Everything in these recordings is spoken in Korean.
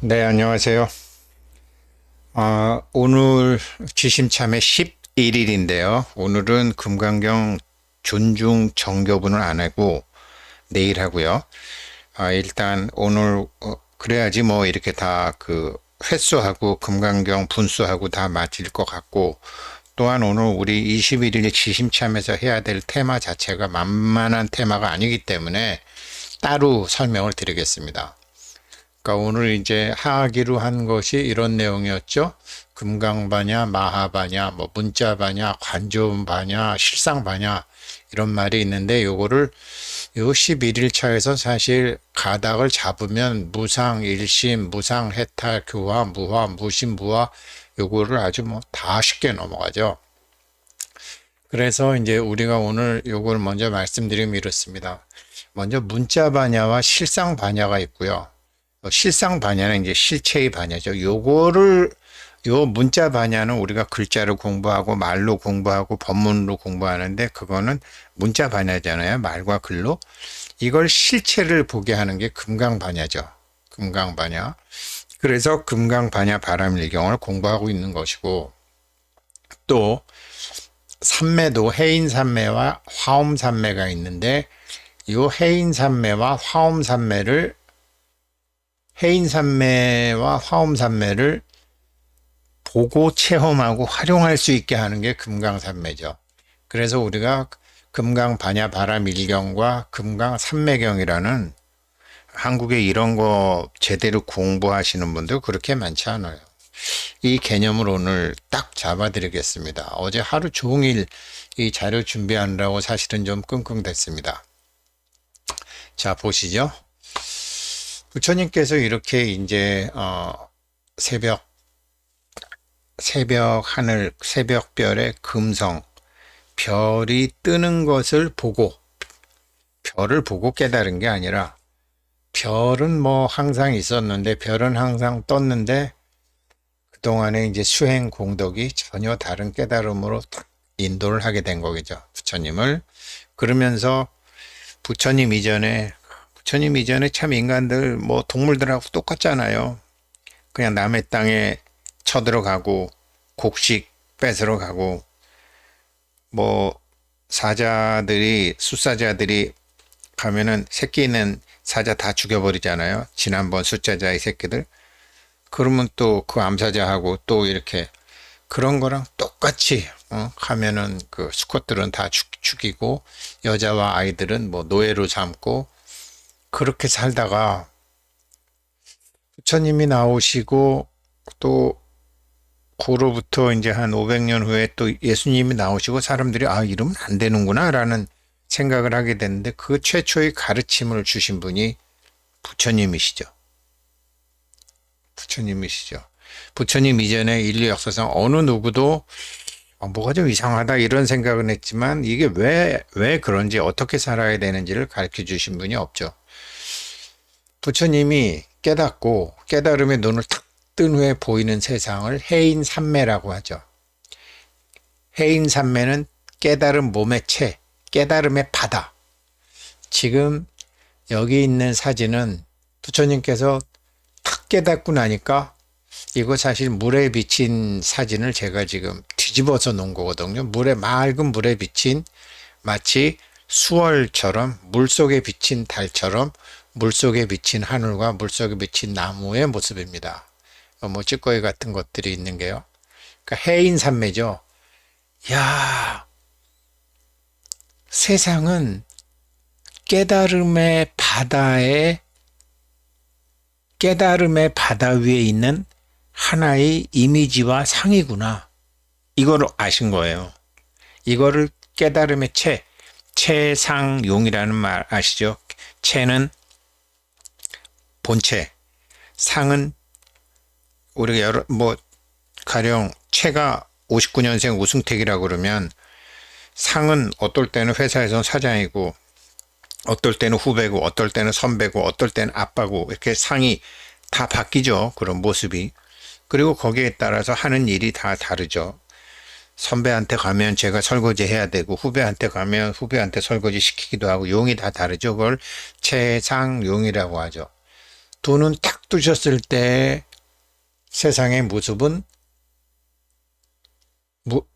네, 안녕하세요. 오늘 지심참회 11일인데요. 오늘은 금강경 존중 정교분을 안 하고 내일 하고요. 일단 오늘 그래야지 뭐 이렇게 다 그 횟수하고 금강경 분수하고 다 맞을 것 같고, 또한 오늘 우리 21일 지심참에서 해야 될 테마 자체가 만만한 테마가 아니기 때문에 따로 설명을 드리겠습니다. 그러니까 오늘 이제 하기로 한 것이 이런 내용이었죠. 금강바냐, 마하바냐, 뭐 문자바냐, 관조음바냐, 실상바냐 이런 말이 있는데 요거를 요 11일 차에서 사실 가닥을 잡으면 무상, 일심, 무상, 해탈, 교화, 무화, 무심, 무화 요거를 아주 뭐 다 쉽게 넘어가죠. 그래서 이제 우리가 오늘 요걸 먼저 말씀드리면 이렇습니다. 먼저 문자 반야와 실상 반야가 있고요. 실상 반야는 이제 실체의 반야죠. 요 문자 반야는 우리가 글자를 공부하고 말로 공부하고 법문으로 공부하는데 그거는 문자 반야잖아요. 말과 글로. 이걸 실체를 보게 하는 게 금강 반야죠. 금강 반야. 그래서 금강 반야 바람일경을 공부하고 있는 것이고, 또 산매도 해인산매와 화엄산매가 있는데 이 해인산매와 화엄산매를 보고 체험하고 활용할 수 있게 하는 게 금강산매죠. 그래서 우리가 금강반야 바람일경과 금강산매경이라는, 한국에 이런 거 제대로 공부하시는 분들 그렇게 많지 않아요. 이 개념을 오늘 딱 잡아드리겠습니다. 어제 하루 종일 이 자료 준비하느라고 사실은 좀 끙끙댔습니다. 자, 보시죠. 부처님께서 이렇게 이제 새벽 하늘, 새벽별의 금성, 별이 뜨는 것을 보고, 별을 보고 깨달은 게 아니라, 별은 뭐 항상 있었는데, 별은 항상 떴는데, 그동안에 이제 수행 공덕이 전혀 다른 깨달음으로 딱 인도를 하게 된 거겠죠. 부처님을. 그러면서 부처님 이전에 참 인간들 뭐 동물들하고 똑같잖아요. 그냥 남의 땅에 쳐들어가고 곡식 뺏으러 가고, 뭐 숫사자들이 가면은 새끼 있는 사자 다 죽여버리잖아요. 지난번 숫자자의 새끼들. 그러면 또 그 암사자하고 또 이렇게 그런 거랑 똑같이 하면은 그 수컷들은 다 죽이고 여자와 아이들은 뭐 노예로 삼고 그렇게 살다가 부처님이 나오시고, 또 그로부터 이제 한 500년 후에 또 예수님이 나오시고 사람들이 이러면 안 되는구나 라는 생각을 하게 됐는데, 그 최초의 가르침을 주신 분이 부처님이시죠. 부처님이시죠. 부처님 이전에 인류 역사상 어느 누구도 뭐가 좀 이상하다 이런 생각은 했지만, 이게 왜 그런지 어떻게 살아야 되는지를 가르쳐 주신 분이 없죠. 부처님이 깨닫고 깨달음의 눈을 탁 뜬 후에 보이는 세상을 해인산매라고 하죠. 해인산매는 깨달음 몸의 체, 깨달음의 바다. 지금 여기 있는 사진은 부처님께서 탁 깨닫고 나니까, 이거 사실 물에 비친 사진을 제가 지금 뒤집어서 놓은 거거든요. 맑은 물에 비친, 마치 수월처럼, 물속에 비친 달처럼 물속에 비친 하늘과 물속에 비친 나무의 모습입니다. 뭐 찌꺼기 같은 것들이 있는 게요. 그러니까 해인산매죠. 야, 세상은 깨달음의 바다 위에 있는 하나의 이미지와 상이구나. 이거를 아신 거예요. 이거를 깨달음의 체상용이라는 말 아시죠? 체는 본체, 상은 우리가 가령 체가 59년생 우승택이라고 그러면, 상은 어떨 때는 회사에서 사장이고, 어떨 때는 후배고, 어떨 때는 선배고, 어떨 때는 아빠고, 이렇게 상이 다 바뀌죠. 그런 모습이. 그리고 거기에 따라서 하는 일이 다 다르죠. 선배한테 가면 제가 설거지 해야 되고, 후배한테 가면 후배한테 설거지 시키기도 하고, 용이 다 다르죠. 그걸 체상용이라고 하죠. 두 눈 딱 뜨셨을 때 세상의 모습은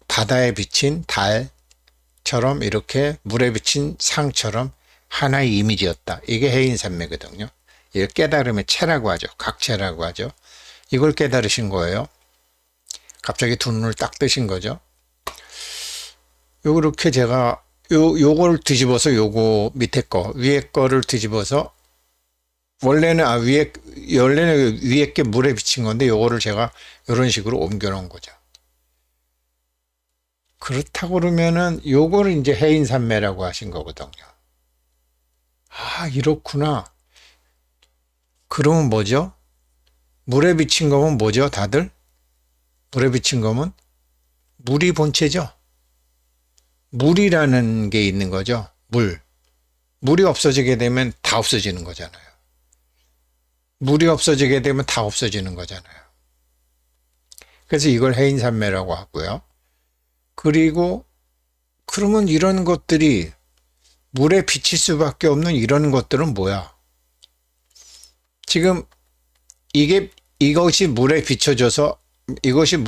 바다에 비친 달처럼 이렇게 물에 비친 상처럼 하나의 이미지였다. 이게 해인산매거든요. 이걸 깨달음의 체라고 하죠. 각체라고 하죠. 이걸 깨달으신 거예요. 갑자기 두 눈을 딱 뜨신 거죠. 요렇게 제가 요걸 뒤집어서 요거 밑에 거 위에 거를 뒤집어서 원래는 위에 게 물에 비친 건데 요거를 제가 이런 식으로 옮겨 놓은 거죠. 그렇다고 그러면은 요거를 이제 해인산매라고 하신 거거든요. 아, 이렇구나. 그러면 뭐죠? 물에 비친 거면 뭐죠, 다들? 물에 비친 거면 물이 본체죠. 물이라는 게 있는 거죠. 물이 없어지게 되면 다 없어지는 거잖아요. 물이 없어지게 되면 다 없어지는 거잖아요. 그래서 이걸 해인산매라고 하고요. 그리고 그러면 이런 것들이 물에 비칠 수밖에 없는 이런 것들은 뭐야? 지금 이것이 물에 비춰져서 이것이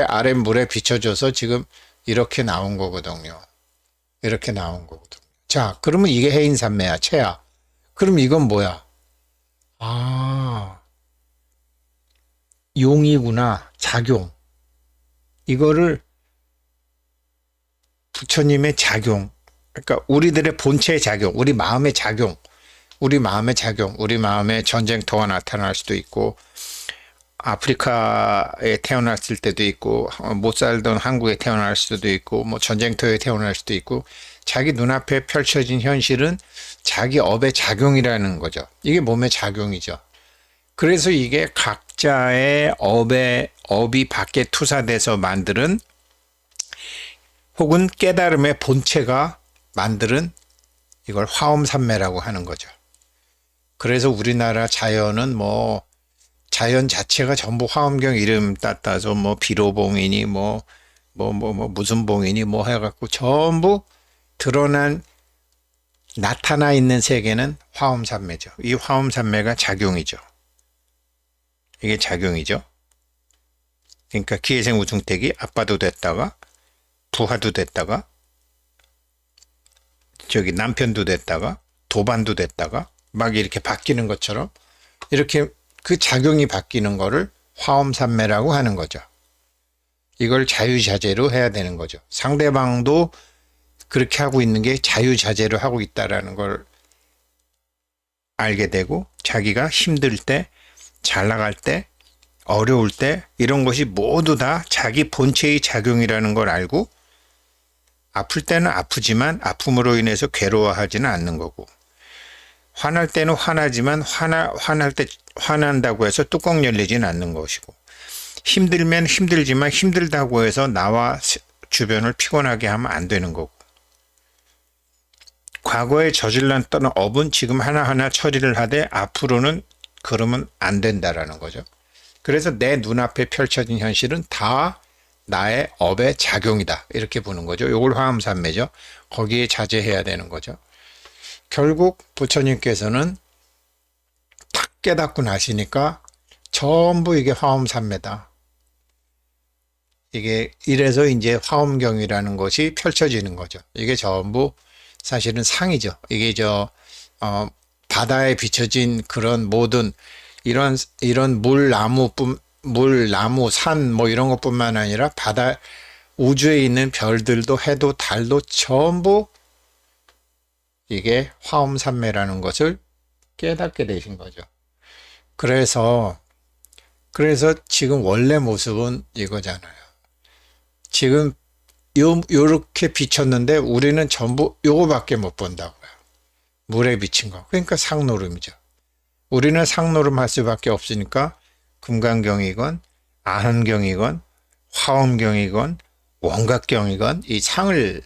아랫물에 비춰져서 지금 이렇게 나온 거거든요. 이렇게 나온 거거든요. 자, 그러면 이게 해인산매야, 체야. 그럼 이건 뭐야? 아, 용이구나, 작용. 이거를 부처님의 작용, 그러니까 우리들의 본체의 작용, 우리 마음의 작용, 우리 마음의 전쟁터가 나타날 수도 있고, 아프리카에 태어났을 때도 있고, 못 살던 한국에 태어날 수도 있고, 뭐 전쟁터에 태어날 수도 있고, 자기 눈앞에 펼쳐진 현실은 자기 업의 작용이라는 거죠. 이게 몸의 작용이죠. 그래서 이게 각자의 업이 밖에 투사돼서 만드는 혹은 깨달음의 본체가 만드는 이걸 화엄산매라고 하는 거죠. 그래서 우리나라 자연은 자연 자체가 전부 화엄경 이름 따서 비로봉이니 무슨 봉이니 해갖고 전부 나타나 있는 세계는 화엄산매죠. 이 화엄산매가 작용이죠. 이게 작용이죠. 그러니까 기회생 우중택이 아빠도 됐다가 부하도 됐다가 남편도 됐다가 도반도 됐다가 막 이렇게 바뀌는 것처럼 이렇게 그 작용이 바뀌는 거를 화엄산매라고 하는 거죠. 이걸 자유자재로 해야 되는 거죠. 상대방도 그렇게 하고 있는 게 자유자재로 하고 있다라는 걸 알게 되고 자기가 힘들 때, 잘 나갈 때, 어려울 때 이런 것이 모두 다 자기 본체의 작용이라는 걸 알고 아플 때는 아프지만 아픔으로 인해서 괴로워하지는 않는 거고 화날 때는 화나지만 화날 때 화난다고 해서 뚜껑 열리지는 않는 것이고 힘들면 힘들지만 힘들다고 해서 나와 주변을 피곤하게 하면 안 되는 거고 과거에 저질렀던 업은 지금 하나하나 처리를 하되 앞으로는 그러면 안 된다라는 거죠. 그래서 내 눈앞에 펼쳐진 현실은 다 나의 업의 작용이다 이렇게 보는 거죠. 이걸 화엄산매죠. 거기에 자제해야 되는 거죠. 결국 부처님께서는 탁 깨닫고 나시니까 전부 이게 화엄산매다. 이게 이래서 이제 화엄경이라는 것이 펼쳐지는 거죠. 이게 전부 사실은 상이죠. 이게 바다에 비춰진 그런 모든 이런 물, 나무, 산 이런 것뿐만 아니라 바다 우주에 있는 별들도 해도 달도 전부 이게 화엄산매라는 것을 깨닫게 되신 거죠. 그래서 지금 원래 모습은 이거잖아요. 지금 요렇게 비쳤는데 우리는 전부 요거밖에 못 본다고요. 물에 비친 거. 그러니까 상노름이죠. 우리는 상노름 할 수밖에 없으니까 금강경이건 아한경이건 화엄경이건 원각경이건 이 상을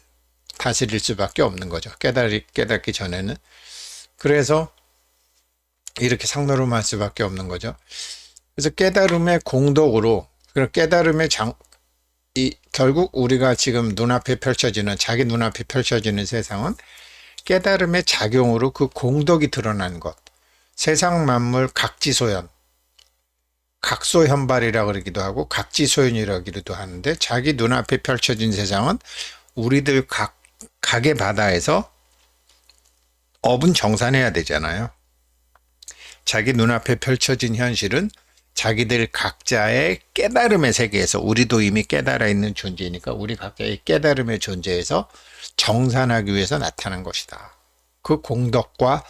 다스릴 수밖에 없는 거죠. 깨닫기 전에는. 그래서 이렇게 상노름 할 수밖에 없는 거죠. 그래서 깨달음의 공덕으로 깨달음의 결국 우리가 지금 자기 눈앞에 펼쳐지는 세상은 깨달음의 작용으로 그 공덕이 드러난 것. 세상 만물 각지소현, 각소현발이라고 그러기도 하고 각지소현이라기도 하는데 자기 눈앞에 펼쳐진 세상은 우리들 각의 바다에서 업은 정산해야 되잖아요. 자기 눈앞에 펼쳐진 현실은 자기들 각자의 깨달음의 세계에서 우리도 이미 깨달아 있는 존재니까 우리 각자의 깨달음의 존재에서 정산하기 위해서 나타난 것이다. 그 공덕과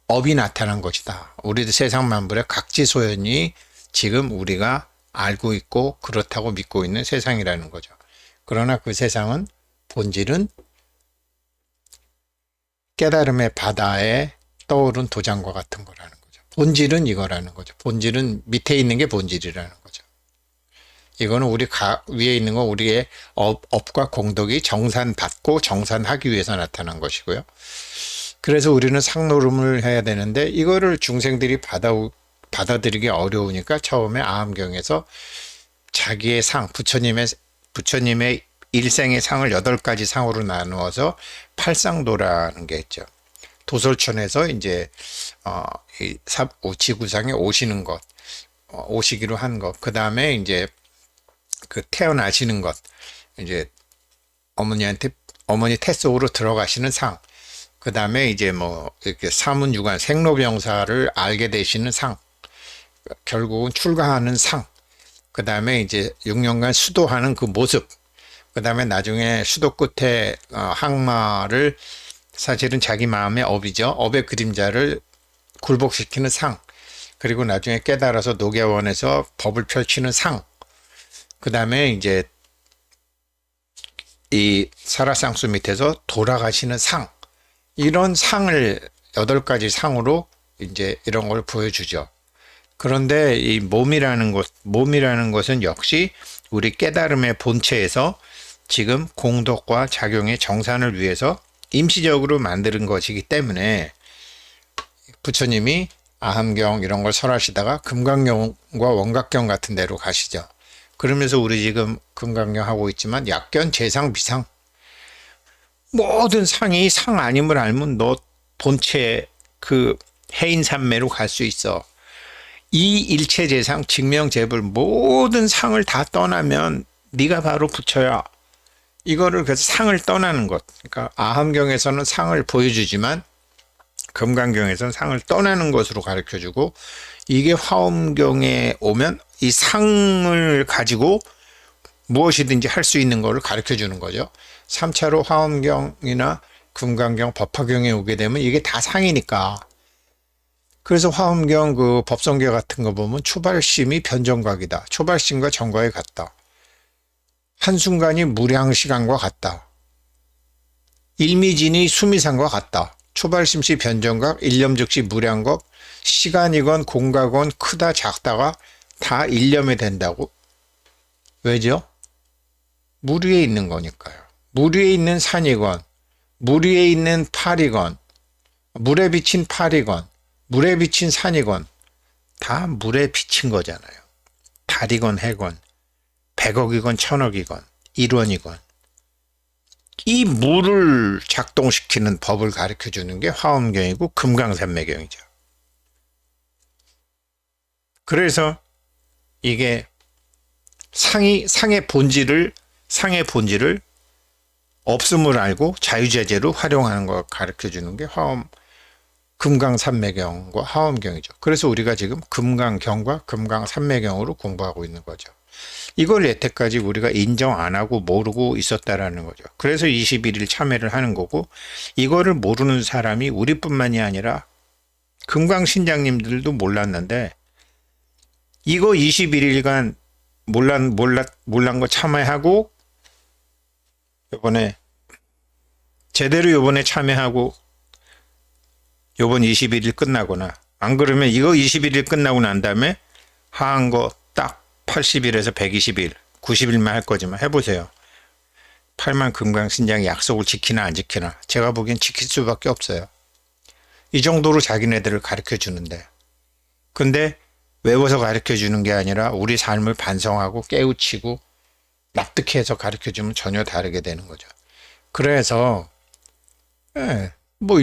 업이 나타난 것이다. 우리들 세상 만물의 각지소현이 지금 우리가 알고 있고 그렇다고 믿고 있는 세상이라는 거죠. 그러나 그 세상은 본질은 깨달음의 바다에 떠오른 도장과 같은 거라는 거죠. 본질은 이거라는 거죠. 본질은 밑에 있는 게 본질이라는 거죠. 이거는 우리 위에 있는 건 우리의 업과 공덕이 정산받고 정산하기 위해서 나타난 것이고요. 그래서 우리는 상노름을 해야 되는데 이거를 중생들이 받아들이기 어려우니까 처음에 아함경에서 자기의 상, 부처님의 일생의 상을 8가지 상으로 나누어서 팔상도라는 게 있죠. 도솔천에서 이제 지구상에 오시는 것, 오시기로 한 것, 그 다음에 이제 그 태어나시는 것, 이제 어머니 태 속으로 들어가시는 상, 그 다음에 이제 뭐 이렇게 사문유관 생로병사를 알게 되시는 상, 결국은 출가하는 상, 그 다음에 이제 6년간 수도하는 그 모습, 그 다음에 나중에 수도 끝에 항마를 사실은 자기 마음의 업이죠. 업의 그림자를 굴복시키는 상, 그리고 나중에 깨달아서 녹야원에서 법을 펼치는 상, 그 다음에 이제 이 사라상수 밑에서 돌아가시는 상, 이런 상을 8가지 상으로 이제 이런 걸 보여주죠. 그런데 이 몸이라는 것은 역시 우리 깨달음의 본체에서 지금 공덕과 작용의 정산을 위해서 임시적으로 만드는 것이기 때문에 부처님이 아함경 이런 걸 설하시다가 금강경과 원각경 같은 데로 가시죠. 그러면서 우리 지금 금강경 하고 있지만 약견, 재상, 비상, 모든 상이 상 아님을 알면 너 본체 그 해인산매로 갈 수 있어. 이 일체재상, 직명재불 모든 상을 다 떠나면 네가 바로 부처야. 이거를 그래서 상을 떠나는 것. 그러니까 아함경에서는 상을 보여주지만 금강경에서는 상을 떠나는 것으로 가르쳐주고, 이게 화엄경에 오면 이 상을 가지고 무엇이든지 할 수 있는 것을 가르쳐주는 거죠. 3차로 화엄경이나 금강경, 법화경에 오게 되면 이게 다 상이니까. 그래서 화엄경 그 법성계 같은 거 보면 초발심이 변정각이다. 초발심과 정각이 같다. 한순간이 무량시간과 같다. 일미진이 수미상과 같다. 초발심시 변정각, 일념즉시 무량각, 시간이건 공각건 크다 작다가 다 일념이 된다고. 왜죠? 물 위에 있는 거니까요. 물 위에 있는 산이건, 물 위에 있는 팔이건, 물에 비친 팔이건, 물에 비친 산이건 다 물에 비친 거잖아요. 달이건 해건 100억이건 1000억이건 1원이건 이 물을 작동시키는 법을 가르쳐주는 게 화엄경이고 금강산매경이죠. 그래서 이게 상의 본질을 없음을 알고 자유제재로 활용하는 걸 가르쳐주는 게 금강산매경과 화엄경이죠. 그래서 우리가 지금 금강경과 금강산매경으로 공부하고 있는 거죠. 이걸 여태까지 우리가 인정 안 하고 모르고 있었다라는 거죠. 그래서 21일 참회를 하는 거고, 이거를 모르는 사람이 우리뿐만이 아니라 금강신장님들도 몰랐는데, 이거 21일간 몰란 거 참회하고, 요번에 참회하고 요번 21일 끝나거나, 안 그러면 이거 21일 끝나고 난 다음에 하한 거 딱 80일에서 120일, 90일만 할 거지만 해보세요. 8만 금강신장이 약속을 지키나 안 지키나. 제가 보기엔 지킬 수밖에 없어요. 이 정도로 자기네들을 가르쳐 주는데. 근데 외워서 가르쳐 주는 게 아니라 우리 삶을 반성하고 깨우치고 납득해서 가르쳐 주면 전혀 다르게 되는 거죠. 그래서 뭐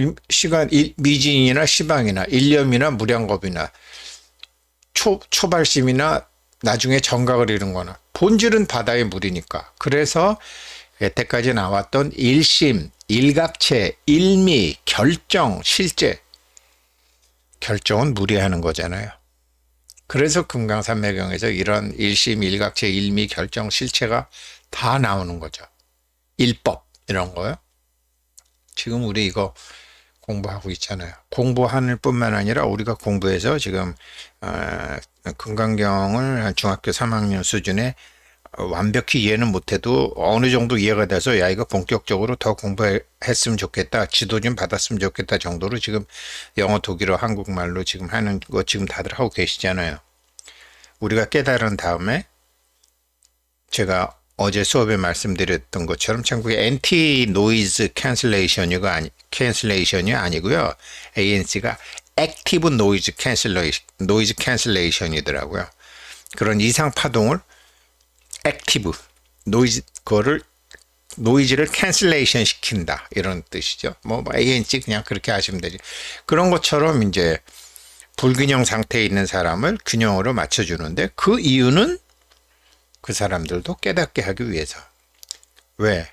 미진이나 시방이나 일념이나 무량겁이나 초발심이나 나중에 정각을 이룬 거나 본질은 바다의 물이니까. 그래서 여태까지 나왔던 일심, 일각체, 일미, 결정, 실제. 결정은 물이 하는 거잖아요. 그래서 금강산매경에서 이런 일심, 일각체, 일미, 결정, 실체가 다 나오는 거죠. 일법 이런 거요. 지금 우리 이거 공부하고 있잖아요. 공부하는 뿐만 아니라 우리가 공부해서 지금 금강경을 중학교 3학년 수준에 완벽히 이해는 못해도 어느 정도 이해가 돼서 야 이거 본격적으로 더 공부했으면 좋겠다, 지도 좀 받았으면 좋겠다 정도로 지금 영어, 독일어, 한국말로 지금 하는 거 지금 다들 하고 계시잖아요. 우리가 깨달은 다음에 제가 어제 수업에 말씀드렸던 것처럼 참고로 엔티 노이즈 캔슬레이션이 아니고요. ANC가 액티브 노이즈 캔슬레이션이더라고요. 그런 이상 파동을 액티브 노이즈를 캔슬레이션 시킨다 이런 뜻이죠. 뭐 ANC 그냥 그렇게 하시면 되지. 그런 것처럼 이제 불균형 상태에 있는 사람을 균형으로 맞춰주는데 그 이유는 그 사람들도 깨닫게 하기 위해서. 왜?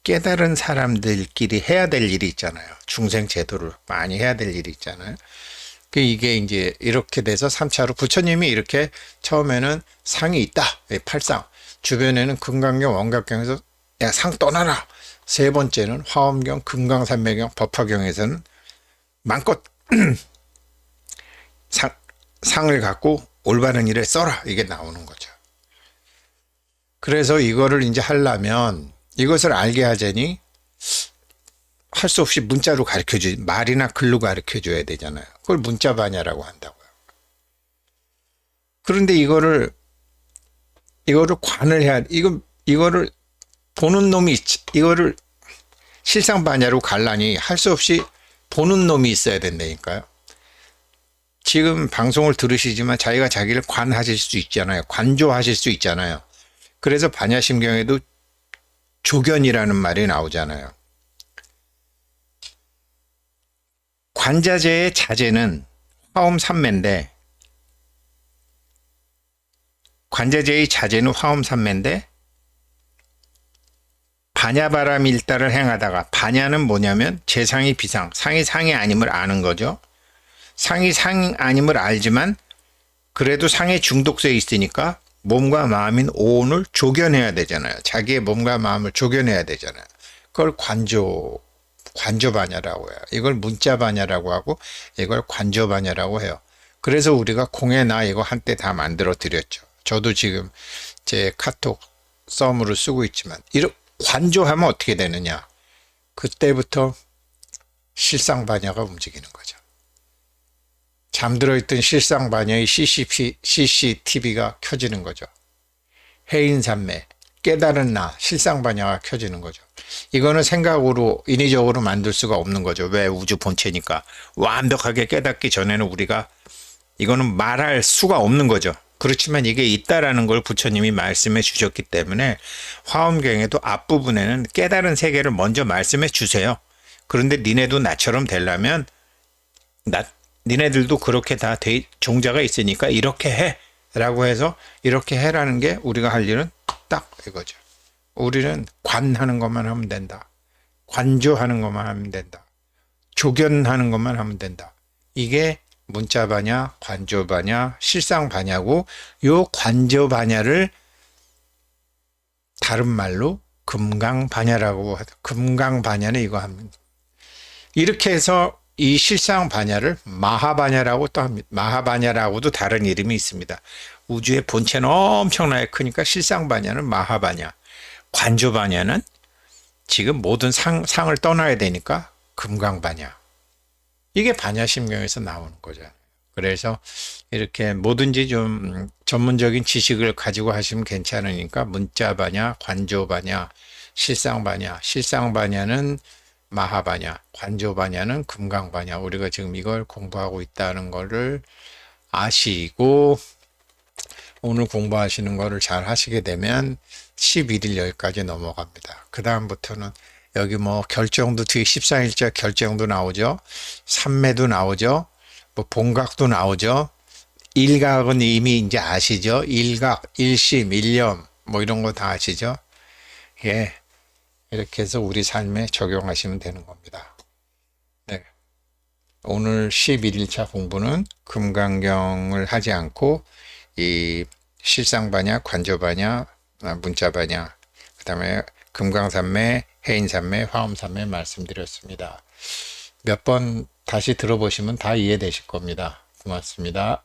깨달은 사람들끼리 해야 될 일이 있잖아요. 중생 제도를 많이 해야 될 일이 있잖아요. 이게 이제 이렇게 돼서 3차로 부처님이 이렇게 처음에는 상이 있다. 팔상. 주변에는 금강경, 원각경에서 야, 상 떠나라. 세 번째는 화엄경, 금강산매경, 법화경에서는 마음껏 상을 갖고 올바른 일에 써라. 이게 나오는 거죠. 그래서 이거를 이제 하려면 이것을 알게 하자니 할 수 없이 문자로 가르쳐주지, 말이나 글로 가르쳐줘야 되잖아요. 그걸 문자반야라고 한다고요. 그런데 이거를 관을 해야, 이거를 보는 놈이, 이거를 실상반야로 갈라니 할 수 없이 보는 놈이 있어야 된다니까요. 지금 방송을 들으시지만 자기가 자기를 관하실 수 있잖아요. 관조하실 수 있잖아요. 그래서 반야심경에도 조견이라는 말이 나오잖아요. 관자재의 자재는 화엄삼매인데, 관자재의 자재는 화엄삼매인데 반야바람 일다를 행하다가, 반야는 뭐냐면 재상이 비상, 상이 상이 아님을 아는 거죠. 상이 상이 아님을 알지만 그래도 상의 중독성에 있으니까 몸과 마음인 오온을 조견해야 되잖아요. 자기의 몸과 마음을 조견해야 되잖아요. 그걸 관조반야라고 해요. 이걸 문자반야라고 하고 이걸 관조반야라고 해요. 그래서 우리가 공예나 이거 한때 다 만들어 드렸죠. 저도 지금 제 카톡 썸으로 쓰고 있지만 이렇게 관조하면 어떻게 되느냐. 그때부터 실상반야가 움직이는 거죠. 잠들어 있던 실상반야의 CCTV가 켜지는 거죠. 해인산매, 깨달은 나, 실상반야가 켜지는 거죠. 이거는 생각으로 인위적으로 만들 수가 없는 거죠. 왜? 우주 본체니까. 완벽하게 깨닫기 전에는 우리가 이거는 말할 수가 없는 거죠. 그렇지만 이게 있다라는 걸 부처님이 말씀해 주셨기 때문에 화엄경에도 앞부분에는 깨달은 세계를 먼저 말씀해 주세요. 그런데 니네도 나처럼 되려면 니네들도 그렇게 다 종자가 있으니까 이렇게 해 라고 해서 이렇게 해라는 게 우리가 할 일은 딱 이거죠. 우리는 관하는 것만 하면 된다. 관조하는 것만 하면 된다. 조견하는 것만 하면 된다. 이게 문자반야, 관조반야, 실상반야고, 요 관조반야를 다른 말로 금강반야라고 하죠. 금강반야는 이거 합니다. 이렇게 해서 이 실상반야를 마하반야라고 또 합니다. 마하반야라고도 다른 이름이 있습니다. 우주의 본체는 엄청나게 크니까 실상반야는 마하반야, 관조반야는 지금 모든 상을 떠나야 되니까 금강반야. 이게 반야심경에서 나오는 거죠. 그래서 이렇게 뭐든지 좀 전문적인 지식을 가지고 하시면 괜찮으니까 문자반야, 관조반야, 실상반야, 실상반야는 마하반야, 관조반야는 금강반야. 우리가 지금 이걸 공부하고 있다는 거를 아시고 오늘 공부하시는 거를 잘 하시게 되면 11일 여기까지 넘어갑니다. 그 다음부터는 여기 뭐 결정도 뒤에 14일자 결정도 나오죠. 삼매도 나오죠. 뭐 본각도 나오죠. 일각은 이미 이제 아시죠? 일각, 일심, 일념 뭐 이런 거 다 아시죠? 예. 이렇게 해서 우리 삶에 적용하시면 되는 겁니다. 네. 오늘 11일차 공부는 금강경을 하지 않고 이 실상반야, 관조반야, 문자반야, 그 다음에 금강산매, 해인산매, 화엄산매 말씀드렸습니다. 몇 번 다시 들어보시면 다 이해되실 겁니다. 고맙습니다.